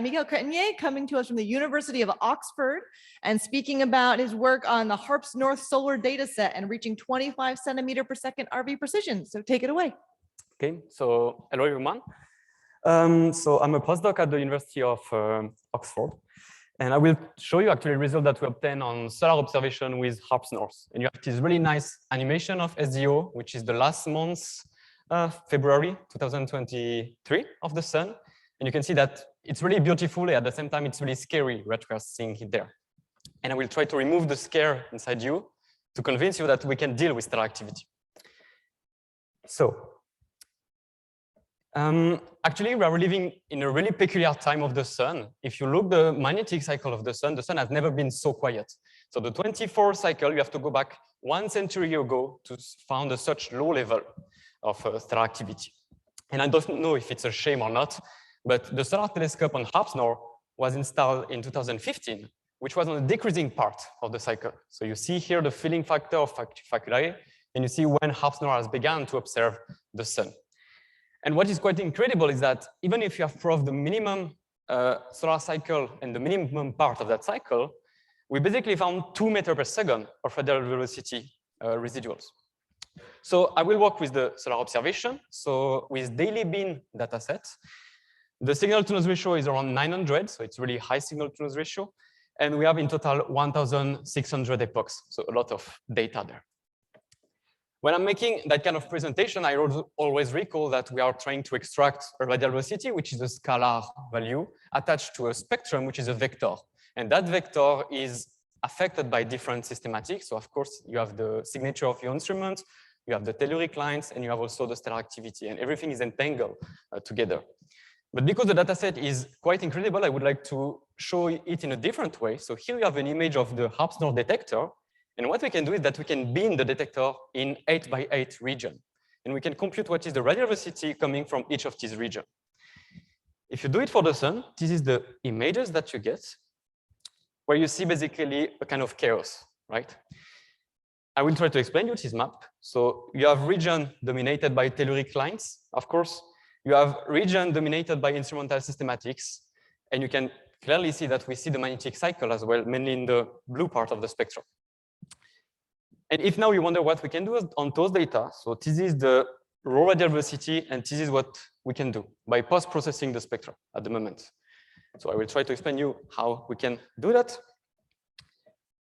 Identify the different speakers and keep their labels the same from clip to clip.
Speaker 1: Miguel Cretignier, coming to us from the University of Oxford and speaking about his work on the HARPS North solar data set and reaching 25 centimeter per second RV precision. So take it away.
Speaker 2: Okay, so hello everyone. So I'm a postdoc at the University of Oxford, and I will show you actually a result that we obtained on solar observation with HARPS North. And you have this really nice animation of SDO, which is the last month, February 2023 of the sun. And you can see that it's really beautiful, and at the same time, it's really scary what we are seeing there. And I will try to remove the scare inside you to convince you that we can deal with stellar activity. So, actually, we are living in a really peculiar time of the sun. If you look the magnetic cycle of the sun has never been so quiet. So the 24 cycle, you have to go back 1 century ago to find such low level of stellar activity. And I don't know if it's a shame or not, but the solar telescope on HARPS-N was installed in 2015, which was on the decreasing part of the cycle. So you see here the filling factor of faculae, and you see when HARPS-N has begun to observe the sun. And what is quite incredible is that even if you have proved the minimum solar cycle and the minimum part of that cycle, we basically found 2 meters per second of radial velocity residuals. So I will work with the solar observation. So with daily beam dataset, the signal to noise ratio is around 900, so it's really high signal to noise ratio. And we have in total 1,600 epochs, so a lot of data there. When I'm making that kind of presentation, I always recall that we are trying to extract a radial velocity, which is a scalar value, attached to a spectrum, which is a vector. And that vector is affected by different systematics. So of course, you have the signature of your instrument, you have the telluric lines, and you have also the stellar activity, and everything is entangled together. But because the dataset is quite incredible, I would like to show it in a different way. So here you have an image of the HARPS-N detector. And what we can do is that we can bin the detector in 8x8 region. And we can compute what is the radial velocity coming from each of these regions. If you do it for the sun, this is the images that you get, where you see basically a kind of chaos, right? I will try to explain you this map. So you have region dominated by telluric lines, of course. You have region dominated by instrumental systematics, and you can clearly see that we see the magnetic cycle as well, mainly in the blue part of the spectrum. And if now you wonder what we can do on those data, so this is the raw radial velocity, and this is what we can do by post-processing the spectrum at the moment. So I will try to explain you how we can do that.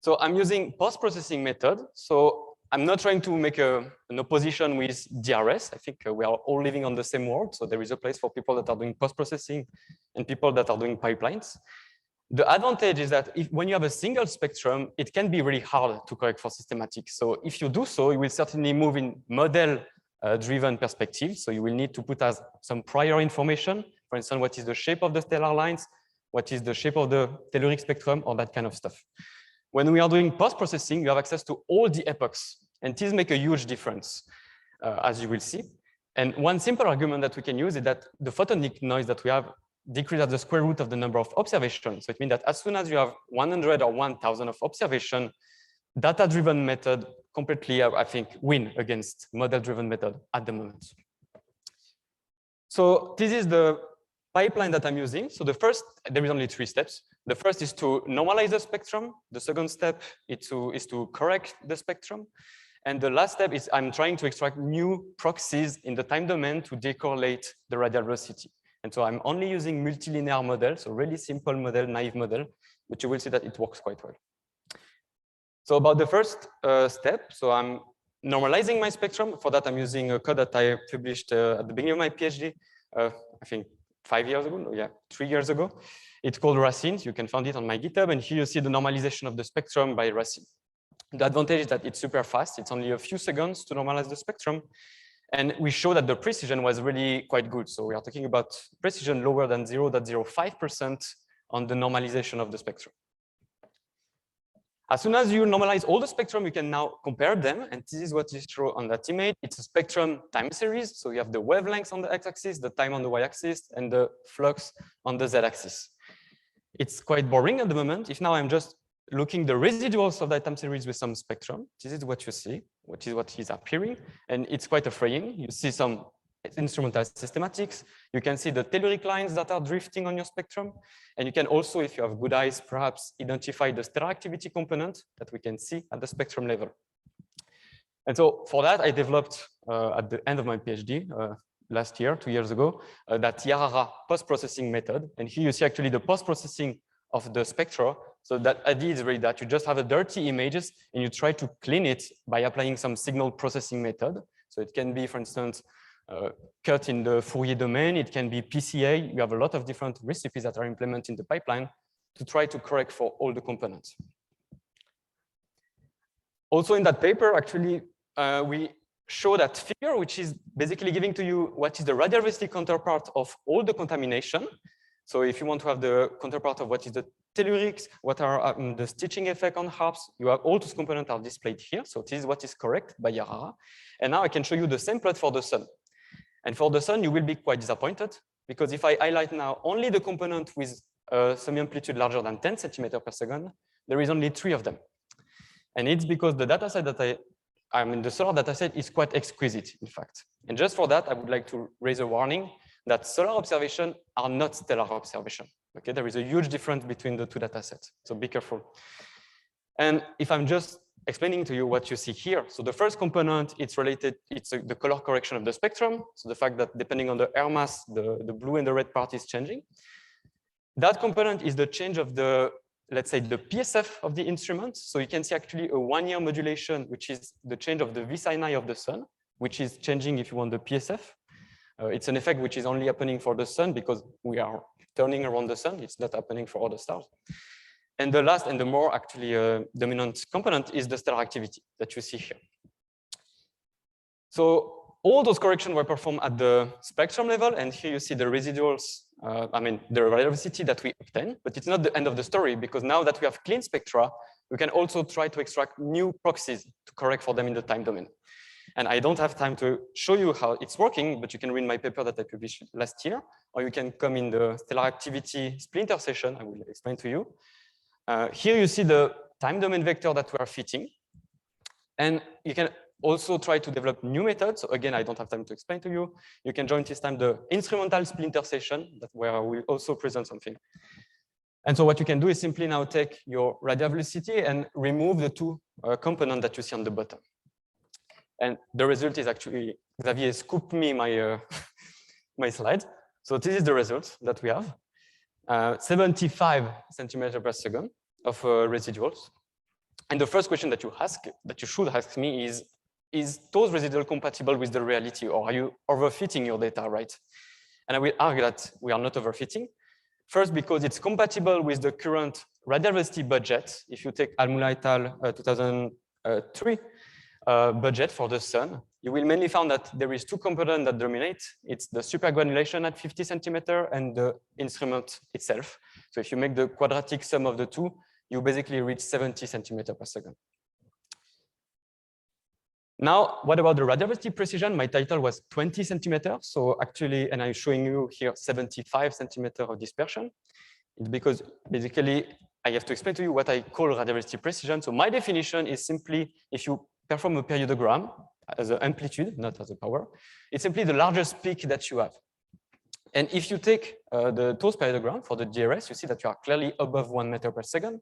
Speaker 2: So I'm using post-processing method. So I'm not trying to make an opposition with DRS. I think we are all living on the same world. So there is a place for people that are doing post-processing and people that are doing pipelines. The advantage is that when you have a single spectrum, it can be really hard to correct for systematics. So if you do so, you will certainly move in model-driven perspective. So you will need to put as some prior information. For instance, what is the shape of the stellar lines? What is the shape of the telluric spectrum, or that kind of stuff. When we are doing post-processing, you have access to all the epochs, and these make a huge difference, as you will see. And one simple argument that we can use is that the photonic noise that we have decreases as the square root of the number of observations. So it means that as soon as you have 100 or 1,000 of observation, data-driven method completely, I think, win against model-driven method at the moment. So this is the pipeline that I'm using. So the first, there is only 3 steps. The first is to normalize the spectrum. The second step is to correct the spectrum. And the last step is I'm trying to extract new proxies in the time domain to decorrelate the radial velocity. And so I'm only using multilinear model, so really simple model, naive model, but you will see that it works quite well. So about the first step, so I'm normalizing my spectrum. For that, I'm using a code that I published at the beginning of my PhD, I think 5 years ago, no, yeah, 3 years ago. It's called Racine. You can find it on my GitHub, and here you see the normalization of the spectrum by Racine. The advantage is that it's super fast. It's only a few seconds to normalize the spectrum. And we show that the precision was really quite good. So we are talking about precision lower than 0.05% on the normalization of the spectrum. As soon as you normalize all the spectrum, you can now compare them. And this is what is shown on that image. It's a spectrum time series. So you have the wavelengths on the x-axis, the time on the y-axis, and the flux on the z-axis. It's quite boring at the moment. If now I'm just looking the residuals of that time series with some spectrum, this is what you see, which is what is appearing. And it's quite afraid. You see some instrumental systematics. You can see the telluric lines that are drifting on your spectrum. And you can also, if you have good eyes, perhaps identify the stellar activity component that we can see at the spectrum level. And so for that, I developed at the end of my PhD last year, 2 years ago, that Yarara post-processing method. And here you see actually the post-processing of the spectra. So that idea is really that you just have a dirty images and you try to clean it by applying some signal processing method. So it can be, for instance, cut in the Fourier domain. It can be PCA. You have a lot of different recipes that are implemented in the pipeline to try to correct for all the components. Also in that paper, actually, we show that figure, which is basically giving to you what is the radial velocity counterpart of all the contamination. So if you want to have the counterpart of what is the tellurics, what are the stitching effect on HARPS, you have all those components are displayed here. So this is what is correct by Yarara. And now I can show you the same plot for the sun. And for the sun, you will be quite disappointed because if I highlight now only the component with semi-amplitude larger than 10 centimeters per second, there is only 3 of them. And it's because the dataset that the solar dataset is quite exquisite, in fact. And just for that, I would like to raise a warning that solar observations are not stellar observations. Okay, there is a huge difference between the 2 datasets, so be careful. And if I'm just explaining to you what you see here, so the first component, it's related, it's the color correction of the spectrum. So the fact that depending on the air mass, the blue and the red part is changing. That component is the change of the, let's say, the PSF of the instrument. So you can see actually a 1-year modulation, which is the change of the V Sinai of the sun, which is changing if you want the PSF. It's an effect which is only happening for the sun because we are turning around the sun. It's not happening for other stars. And the last and the more actually dominant component is the stellar activity that you see here. So all those corrections were performed at the spectrum level. And here you see the residuals, the velocity that we obtain, but it's not the end of the story because now that we have clean spectra, we can also try to extract new proxies to correct for them in the time domain. And I don't have time to show you how it's working, but you can read my paper that I published last year, or you can come in the stellar activity splinter session. I will explain to you. Here you see the time domain vector that we are fitting. And you can also try to develop new methods. So again, I don't have time to explain to you. You can join this time the instrumental splinter session where I will also present something. And so what you can do is simply now take your radial velocity and remove the 2 components that you see on the bottom. And the result is actually, Xavier scooped me my, my slide. So this is the result that we have. 75 centimeters per second of residuals. And the first question that you should ask me is those residuals compatible with the reality, or are you overfitting your data, right? And I will argue that we are not overfitting. First, because it's compatible with the current radial velocity budget. If you take Almula et al. 2003 budget for the sun, you will mainly find that there is 2 components that dominate. It's the supergranulation at 50 centimeters and the instrument itself. So if you make the quadratic sum of the 2, you basically reach 70 centimeters per second. Now, what about the radial velocity precision? My title was 20 centimeters. So actually, and I'm showing you here 75 centimeters of dispersion. It's because basically I have to explain to you what I call radial velocity precision. So my definition is simply if you perform a periodogram as an amplitude, not as a power, it's simply the largest peak that you have. And if you take the TOS periodogram for the DRS, you see that you are clearly above 1 meter per second.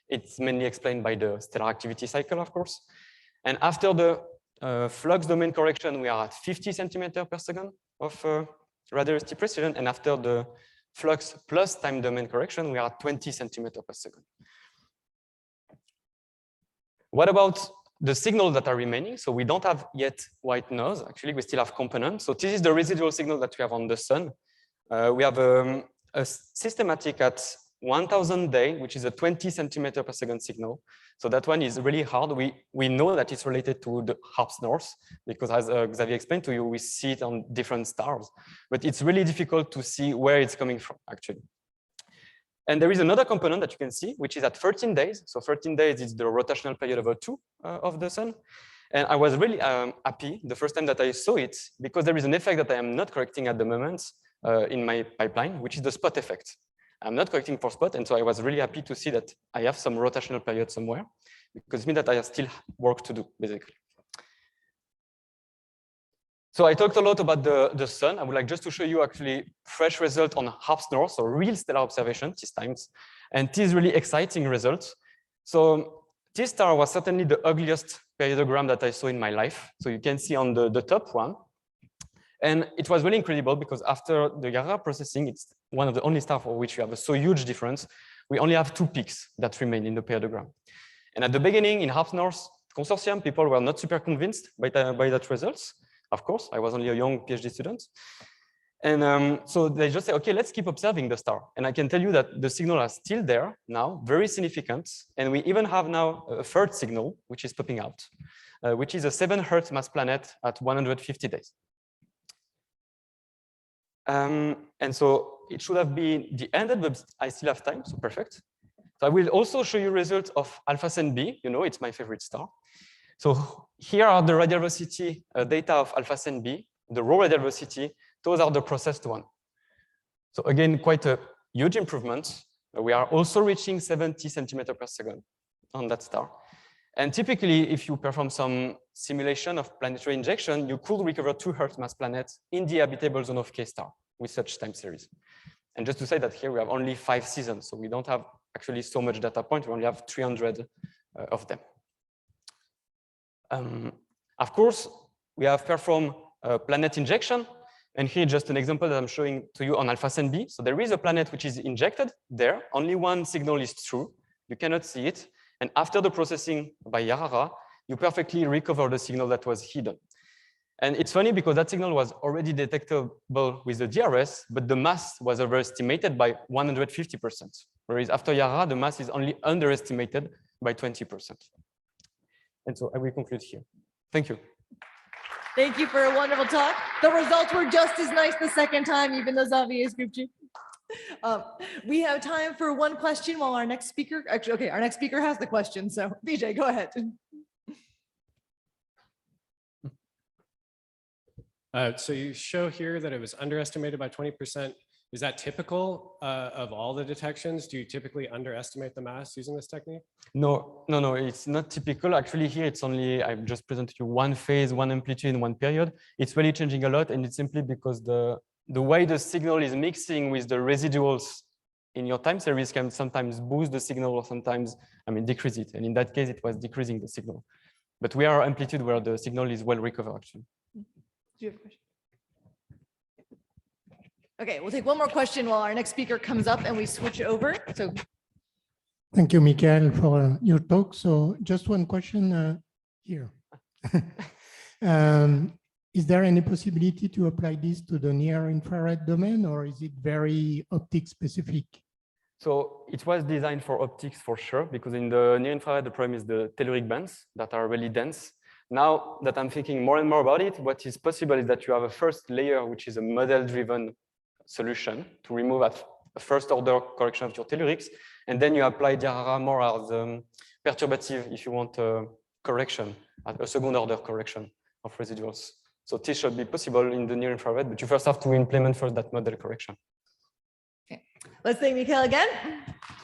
Speaker 2: It's mainly explained by the stellar activity cycle, of course. And after the flux domain correction, we are at 50 centimeters per second of radial velocity precision. And after the flux plus time domain correction, we are at 20 centimeters per second. What about the signals that are remaining? So we don't have yet white noise. Actually, we still have components. So this is the residual signal that we have on the sun. We have a systematic at 1000 day, which is a 20 centimeters per second signal. So that one is really hard. We know that it's related to the HARPS-N because as Xavier explained to you, we see it on different stars, but it's really difficult to see where it's coming from actually. And there is another component that you can see, which is at 13 days. So 13 days is the rotational period over 2 of the sun. And I was really happy the first time that I saw it because there is an effect that I am not correcting at the moment in my pipeline, which is the spot effect. I'm not correcting for spot, and so I was really happy to see that I have some rotational period somewhere, because it means that I have still work to do, basically. So I talked a lot about the sun. I would like just to show you actually fresh result on HARPS-N, so real stellar observation this times. And this really exciting result. So this star was certainly the ugliest periodogram that I saw in my life. So you can see on the top one. And it was really incredible because after the Yarra processing, it's one of the only stars for which you have a so huge difference. We only have 2 peaks that remain in the periodogram. And at the beginning in HARPS-N consortium, people were not super convinced by that results. Of course, I was only a young PhD student. And so they just say, okay, let's keep observing the star. And I can tell you that the signal are still there now, very significant. And we even have now a third signal, which is popping out, which is a 7 Hertz mass planet at 150 days. And so it should have been the end, but I still have time, so perfect. So I will also show you results of Alpha-N B. You know, it's my favorite star. So here are the radial velocity data of Alpha-N B, the raw radial velocity. Those are the processed one. So again, quite a huge improvement. We are also reaching 70 centimeters per second on that star. And typically, if you perform some simulation of planetary injection, you could recover 2 Hertz mass planets in the habitable zone of K star with such time series. And just to say that here we have only 5 seasons, so we don't have actually so much data point. We only have 300 of them. Of course, we have performed planet injection. And here, just an example that I'm showing to you on Alpha-N B. So there is a planet which is injected there. Only one signal is true. You cannot see it. And after the processing by Yarra, you perfectly recover the signal that was hidden. And it's funny because that signal was already detectable with the DRS, but the mass was overestimated by 150%. Whereas after Yarra, the mass is only underestimated by 20%. And so I will conclude here. Thank you.
Speaker 1: Thank you for a wonderful talk. The results were just as nice the second time, even though Xavier's grouped you. We have time for one question while our next speaker, actually, okay, our next speaker has the question. So Vijay, go ahead.
Speaker 3: So you show here that it was underestimated by 20%. Is that typical of all the detections? Do you typically underestimate the mass using this technique?
Speaker 2: No, it's not typical. Actually, here it's only, I've just presented you one phase, one amplitude in one period. It's really changing a lot, and it's simply because the way the signal is mixing with the residuals in your time series can sometimes boost the signal or sometimes, decrease it. And in that case, it was decreasing the signal. But we are amplitude where the signal is well recovered, actually.
Speaker 1: Do you have a question? Okay, we'll take one more question while our next speaker comes up and we switch over. So,
Speaker 4: thank you, Michael, for your talk. So just one question here. Is there any possibility to apply this to the near infrared domain, or is it very optics specific?
Speaker 2: So it was designed for optics for sure, because in the near infrared, the problem is the telluric bands that are really dense. Now that I'm thinking more and more about it, what is possible is that you have a first layer, which is a model-driven solution to remove a first order correction of your tellurics, and then you apply Yarra more as perturbative if you want a correction, a second order correction of residuals. So this should be possible in the near infrared, but you first have to implement first that model correction.
Speaker 1: okay, let's thank Michael again.